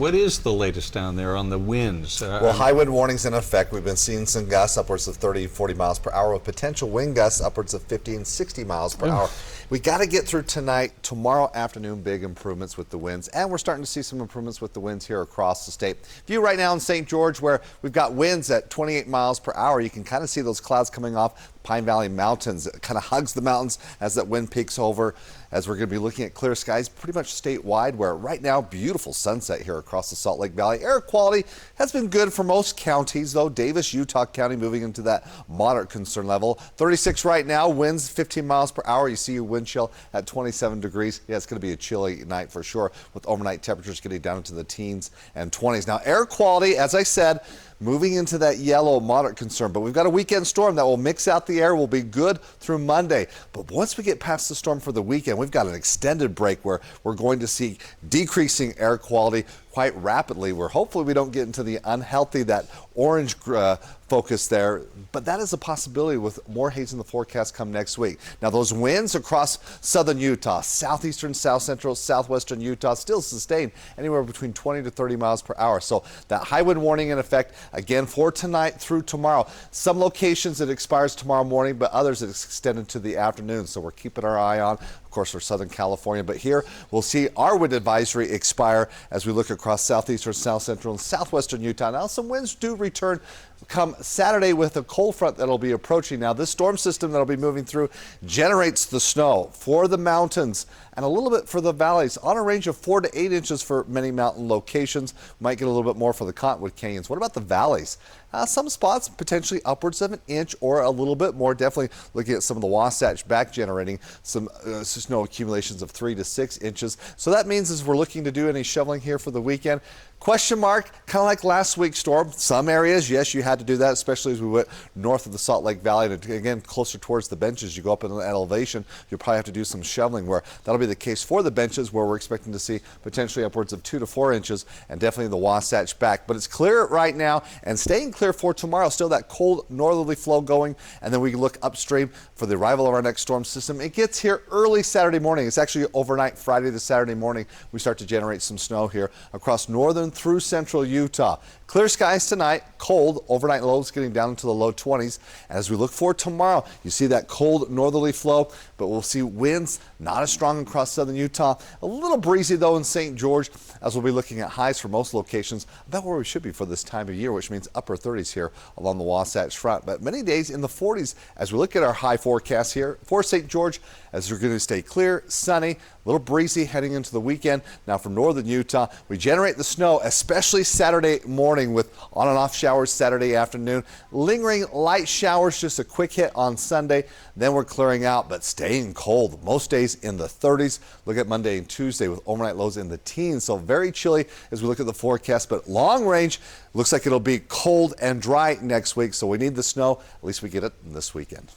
what is the latest down there on the winds? Well, high wind warnings in effect. We've been seeing some gusts upwards of 30, 40 miles per hour with potential wind gusts upwards of 50 and 60 miles per hour. We got to get through tonight. Tomorrow afternoon, big improvements with the winds, and we're starting to see some improvements with the winds here across the state. View right now in St. George, where we've got winds at 28 miles per hour. You can kind of see those clouds coming off Pine Valley Mountains. It kind of hugs the mountains as that wind peaks over, as we're going to be looking at clear skies pretty much statewide, where right now, beautiful sunset here across the Salt Lake Valley. Air quality has been good for most counties, though. Davis, Utah County moving into that moderate concern level. 36 right now, winds 15 miles per hour. You see your wind chill at 27 degrees. Yeah, it's going to be a chilly night for sure, with overnight temperatures getting down into the teens and 20s. Now, air quality, as I said, moving into that yellow moderate concern, but we've got a weekend storm that will mix out the air, will be good through Monday. But once we get past the storm for the weekend, we've got an extended break where we're going to see decreasing air quality quite rapidly, where hopefully we don't get into the unhealthy, that orange focus there, but that is a possibility with more haze in the forecast come next week. Now, those winds across southern Utah, southeastern, south central, southwestern Utah still sustained anywhere between 20 to 30 miles per hour. So that high wind warning in effect again for tonight through tomorrow. Some locations it expires tomorrow morning, but others it's extended to the afternoon. So we're keeping our eye on, of course, for Southern California. But here we'll see our wind advisory expire as we look across southeastern, south central, and southwestern Utah. Now, some winds do return come Saturday with a cold front that'll be approaching. Now, this storm system that'll be moving through generates the snow for the mountains and a little bit for the valleys on a range of 4 to 8 inches for many mountain locations. Might get a little bit more for the Cottonwood Canyons. What about the valleys? Some spots potentially upwards of an inch or a little bit more. Definitely looking at some of the Wasatch back generating some snow accumulations of 3 to 6 inches. So that means as we're looking to do any shoveling here for the weekend, question mark, kind of like last week's storm. Some areas, yes, you had to do that, especially as we went north of the Salt Lake Valley and again closer towards the benches. You go up in that elevation, you'll probably have to do some shoveling, where that'll be the case for the benches, where we're expecting to see potentially upwards of 2 to 4 inches, and definitely the Wasatch back. But it's clear right now and staying clear for tomorrow. Still that cold northerly flow going, and then we look upstream for the arrival of our next storm system. It gets here early Saturday morning. It's actually overnight Friday to Saturday morning. We start to generate some snow here across northern through central Utah. Clear skies tonight, cold, overnight lows getting down into the low 20s. And as we look for tomorrow, you see that cold northerly flow, but we'll see winds not as strong across southern Utah. A little breezy though in St. George, as we'll be looking at highs for most locations about where we should be for this time of year, which means upper 30s here along the Wasatch Front. But many days in the 40s as we look at our high forecast here for St. George, as we're going to stay clear, sunny, a little breezy heading into the weekend. Now from northern Utah, we generate the snow, especially Saturday morning with on and off showers Saturday afternoon. Lingering light showers, just a quick hit on Sunday. Then we're clearing out, but staying cold. Most days in the 30s. Look at Monday and Tuesday with overnight lows in the teens. So very chilly as we look at the forecast, but long range looks like it'll be cold and dry next week. So we need the snow. At least we get it this weekend.